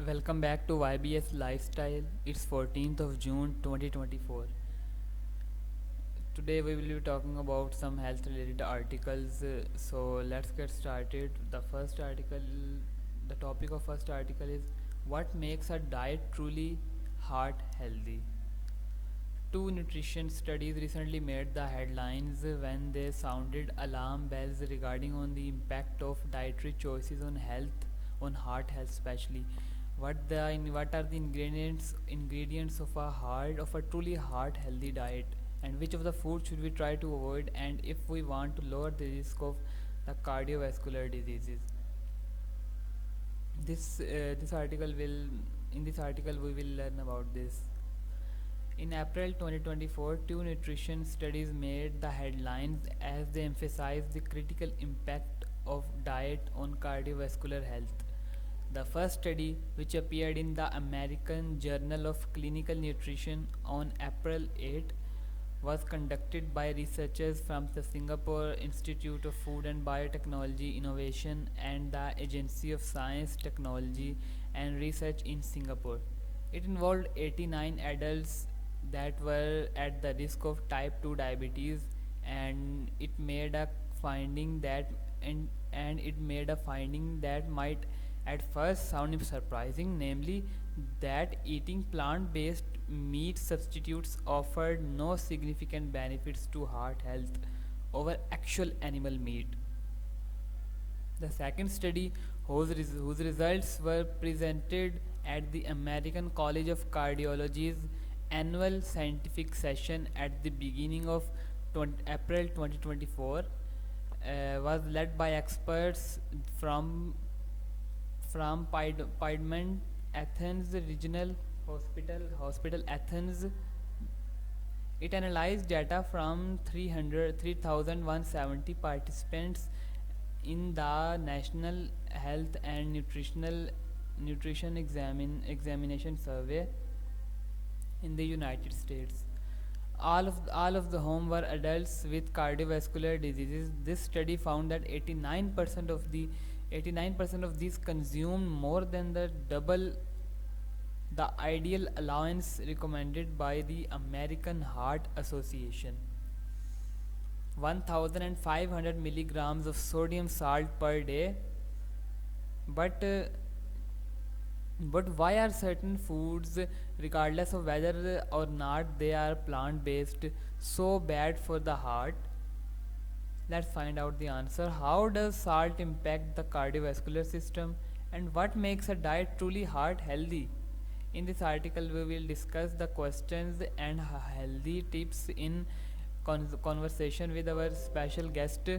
Welcome back to YBS Lifestyle. It's 14th of June 2024. Today we will be talking about some health related articles. So let's get started. The topic of first article is what makes a diet truly heart healthy. Two nutrition studies recently made the headlines when they sounded alarm bells regarding on the impact of dietary choices on health, on heart health especially. What are the ingredients of a truly heart healthy diet, and which of the foods should we try to avoid, and if we want to lower the risk of the cardiovascular diseases. This article will In this article we will learn about this. In April 2024, two nutrition studies made the headlines as they emphasized the critical impact of diet on cardiovascular health. The first study, which appeared in the American Journal of Clinical Nutrition on April 8, was conducted by researchers from the Singapore Institute of Food and Biotechnology Innovation and the Agency of Science, Technology and Research in Singapore. It involved 89 adults that were at the risk of type 2 diabetes, and it made a finding that might at first sound surprising, namely that eating plant-based meat substitutes offered no significant benefits to heart health over actual animal meat. The second study, whose results were presented at the American College of Cardiology's annual scientific session at the beginning of April 2024, was led by experts from Piedmont Athens Regional Hospital Athens. It analyzed data from 3,170 participants in the National Health and Nutrition Examination Survey in the United States. All of the whom were adults with cardiovascular diseases. This study found that 89% of these consumed more than the double the ideal allowance recommended by the American Heart Association. 1500 milligrams of sodium salt per day. But why are certain foods, regardless of whether or not they are plant based, so bad for the heart? Let's find out the answer. How does salt impact the cardiovascular system, and what makes a diet truly heart healthy? In this article, we will discuss the questions and healthy tips in conversation with our special guest,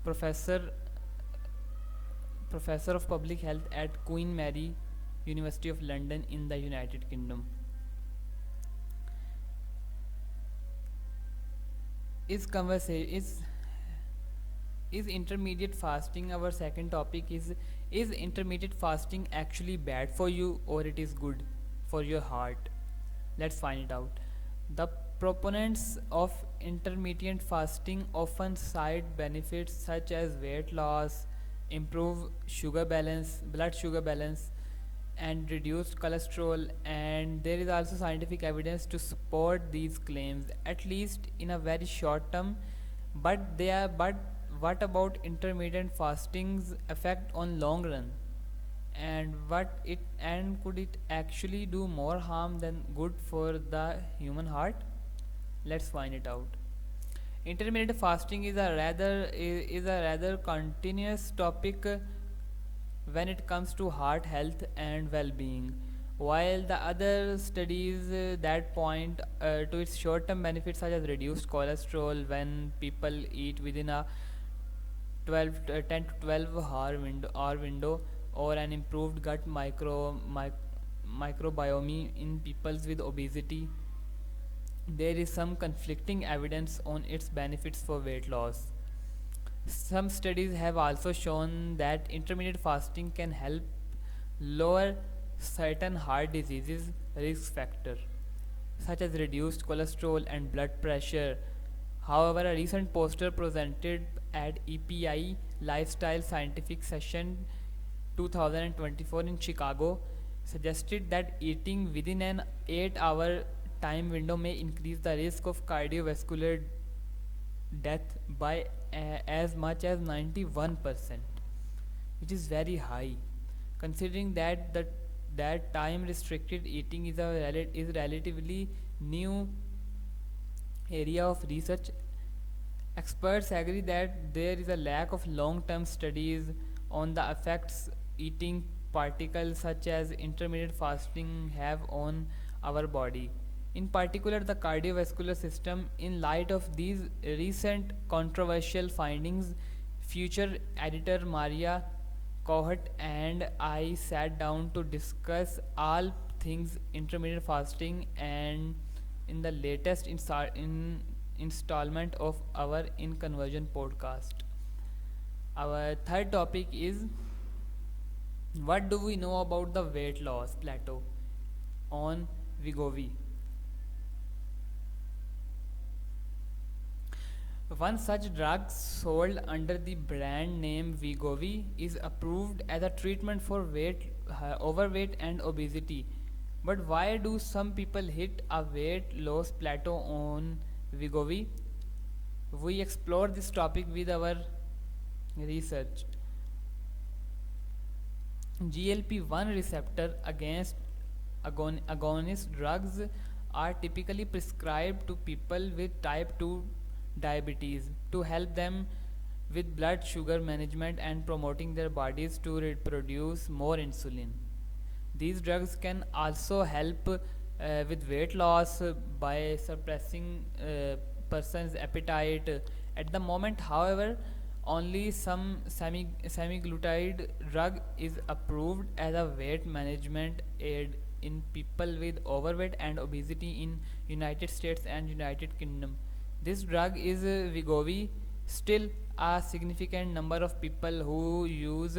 Professor Professor of Public Health at Queen Mary, University of London in the United Kingdom. Is conversa- is intermediate fasting our second topic? Is intermediate fasting actually bad for you, or it is good for your heart? Let's find it out. The proponents of intermittent fasting often cite benefits such as weight loss, improve blood sugar balance, and reduced cholesterol, and there is also scientific evidence to support these claims, at least in a very short term. But what about intermittent fasting's effect on long run, and could it actually do more harm than good for the human heart? Let's find it out. Intermittent fasting is a rather continuous topic when it comes to heart health and well-being. While the other studies that point to its short-term benefits, such as reduced cholesterol when people eat within a 10 to 12 hour window, or an improved gut microbiome in people with obesity, there is some conflicting evidence on its benefits for weight loss. Some studies have also shown that intermittent fasting can help lower certain heart diseases risk factor, such as reduced cholesterol and blood pressure. However, a recent poster presented at EPI Lifestyle Scientific Session 2024 in Chicago suggested that eating within an 8-hour time window may increase the risk of cardiovascular death by as much as 91%, which is very high, considering that time restricted eating is relatively new area of research. Experts agree that there is a lack of long-term studies on the effects eating particles such as intermittent fasting have on our body, in particular the cardiovascular system. In light of these recent controversial findings, future editor Maria Cohut and I sat down to discuss all things intermittent fasting and in the latest installment of our In Conversion podcast. Our third topic is, what do we know about the weight loss plateau on Wegovy? One such drug sold under the brand name Wegovy is approved as a treatment for overweight and obesity. But why do some people hit a weight loss plateau on Wegovy? We explore this topic with our research. GLP-1 receptor against agonist drugs are typically prescribed to people with type 2 diabetes to help them with blood sugar management and promoting their bodies to produce more insulin. These drugs can also help with weight loss by suppressing person's appetite. At the moment, however, only some semaglutide drug is approved as a weight management aid in people with overweight and obesity in United States and United Kingdom. This drug is Wegovy. Still, a significant number of people who use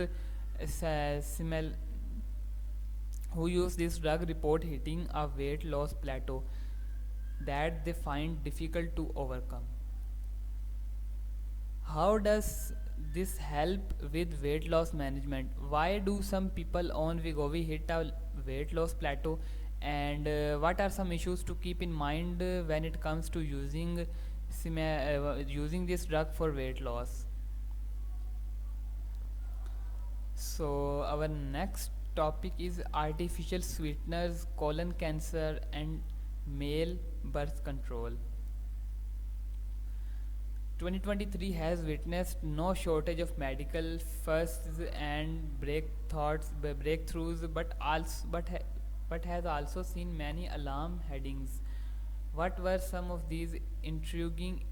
this drug report hitting a weight loss plateau that they find difficult to overcome. How does this help with weight loss management? Why do some people on Wegovy hit a weight loss plateau? And what are some issues to keep in mind when it comes to using this drug for weight loss? So our next topic is artificial sweeteners, colon cancer, and male birth control. 2023 has witnessed no shortage of medical firsts and breakthroughs, but has also seen many alarm headings. What were some of these intriguing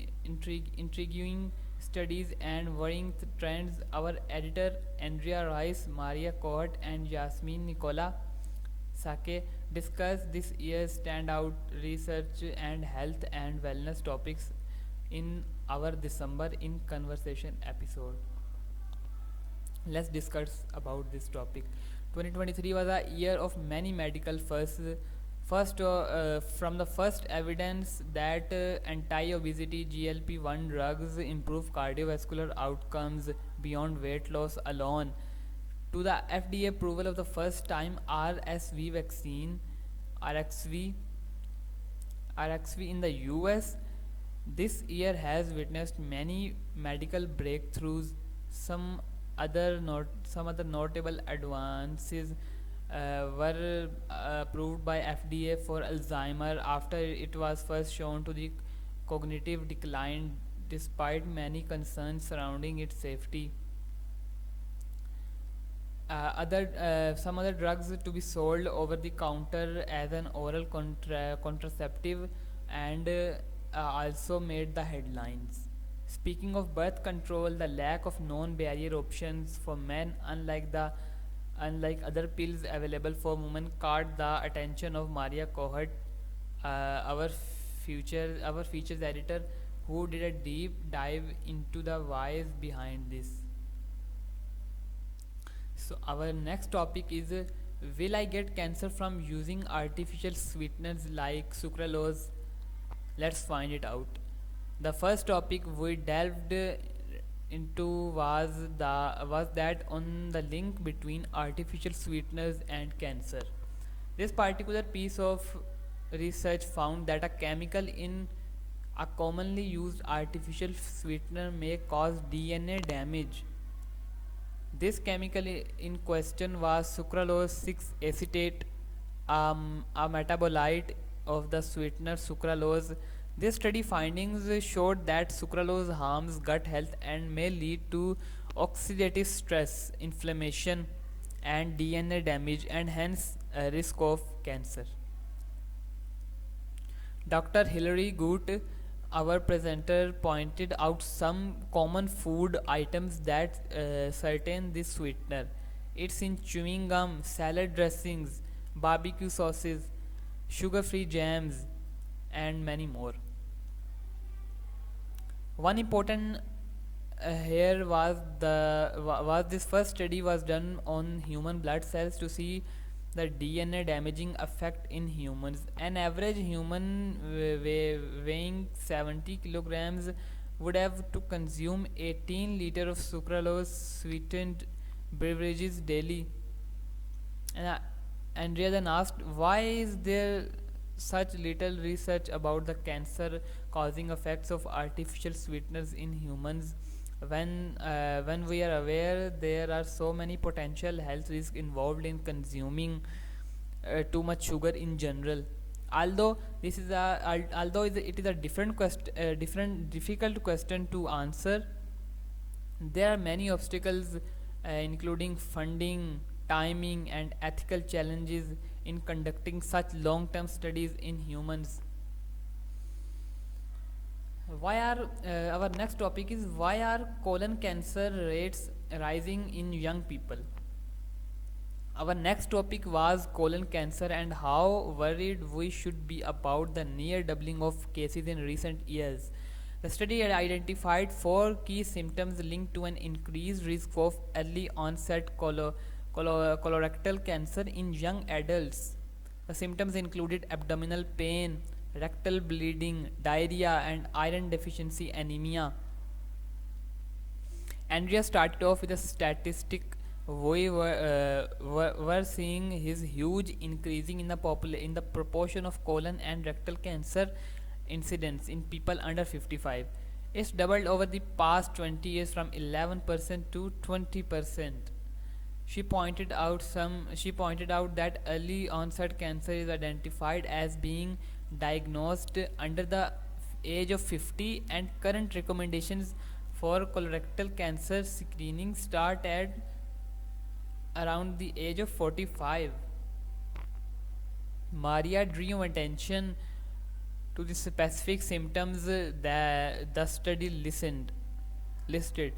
studies and worrying trends? Our editor Andrea Rice, Maria Cohut, and Yasmin Nicola Sake discuss this year's standout research and health and wellness topics in our December In Conversation episode. Let's discuss about this topic. 2023 was a year of many medical firsts. From the first evidence that anti-obesity GLP-1 drugs improve cardiovascular outcomes beyond weight loss alone, to the FDA approval of the first time RSV vaccine, RXV, in the US, this year has witnessed many medical breakthroughs. Some other notable advances were approved by FDA for Alzheimer after it was first shown to the cognitive decline despite many concerns surrounding its safety. Some other drugs to be sold over the counter as an oral contraceptive and also made the headlines. Speaking of birth control, the lack of non-barrier options for men, unlike other pills available for women, caught the attention of Maria Cohut, our features editor, who did a deep dive into the whys behind this. So our next topic is, will I get cancer from using artificial sweeteners like sucralose? Let's find it out. The first topic we delved into was that on the link between artificial sweeteners and cancer. This particular piece of research found that a chemical in a commonly used artificial sweetener may cause DNA damage. This chemical in question was sucralose 6 acetate, a metabolite of the sweetener sucralose. This study findings showed that sucralose harms gut health and may lead to oxidative stress, inflammation, and DNA damage, and hence a risk of cancer. Dr. Hilary Gut, our presenter, pointed out some common food items that certain this sweetener. It's in chewing gum, salad dressings, barbecue sauces, sugar-free jams, and many more. One important here was this first study was done on human blood cells to see the DNA damaging effect in humans. An average human weighing 70 kilograms would have to consume 18 liters of sucralose sweetened beverages daily. And Andrea then asked, why is there such little research about the cancer causing effects of artificial sweeteners in humans when we are aware there are so many potential health risks involved in consuming too much sugar in general? Although this is a although it is a different difficult question to answer, there are many obstacles, including funding, timing, and ethical challenges in conducting such long-term studies in humans. Why are Our next topic is, why are colon cancer rates rising in young people? Our next topic was colon cancer and how worried we should be about the near doubling of cases in recent years. The study had identified four key symptoms linked to an increased risk of early onset colorectal cancer in young adults. The symptoms included abdominal pain, rectal bleeding, diarrhea, and iron deficiency anemia. Andrea started off with a statistic. We were seeing his huge increasing in the proportion of colon and rectal cancer incidence in people under 55. It's doubled over the past 20 years from 11% to 20%. She pointed out that early onset cancer is identified as being diagnosed under the age of 50, and current recommendations for colorectal cancer screening start at around the age of 45. Maria drew attention to the specific symptoms that the study listed.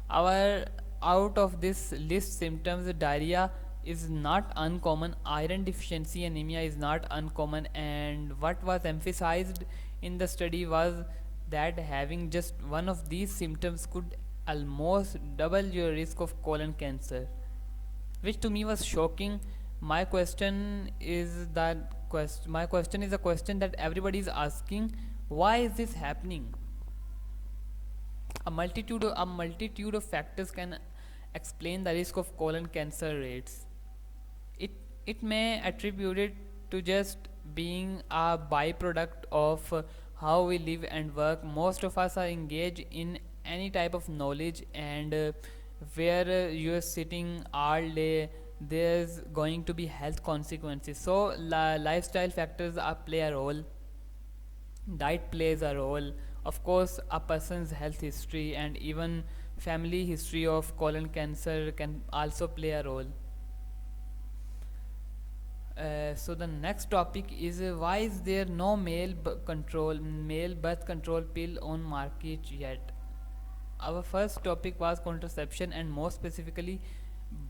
Our Out of this list symptoms, diarrhea is not uncommon, iron deficiency anemia is not uncommon, and what was emphasized in the study was that having just one of these symptoms could almost double your risk of colon cancer, which to me was shocking. My question is a question that everybody is asking: why is this happening? A multitude of factors can explain the risk of colon cancer rates. It it may attribute it to just being a byproduct of how we live and work. Most of us are engaged in any type of knowledge, and where you're sitting all day, there's going to be health consequences. So lifestyle factors play a role, diet plays a role, of course a person's health history and even family history of colon cancer can also play a role. So the next topic is, why is there no male birth control pill on market yet? Our first topic was contraception, and more specifically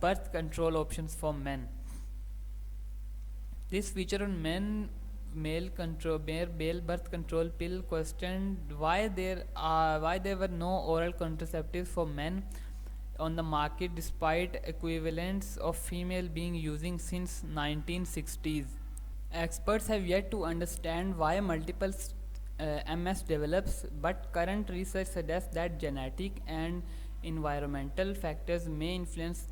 birth control options for men. This feature on male birth control pill questioned why there were no oral contraceptives for men on the market despite equivalents of female being using since 1960s. Experts have yet to understand why multiple MS develops, but current research suggests that genetic and environmental factors may influence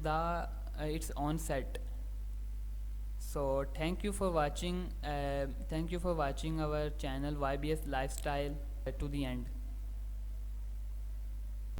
its onset. So thank you for watching. Thank you for watching our channel YBS Lifestyle to the end.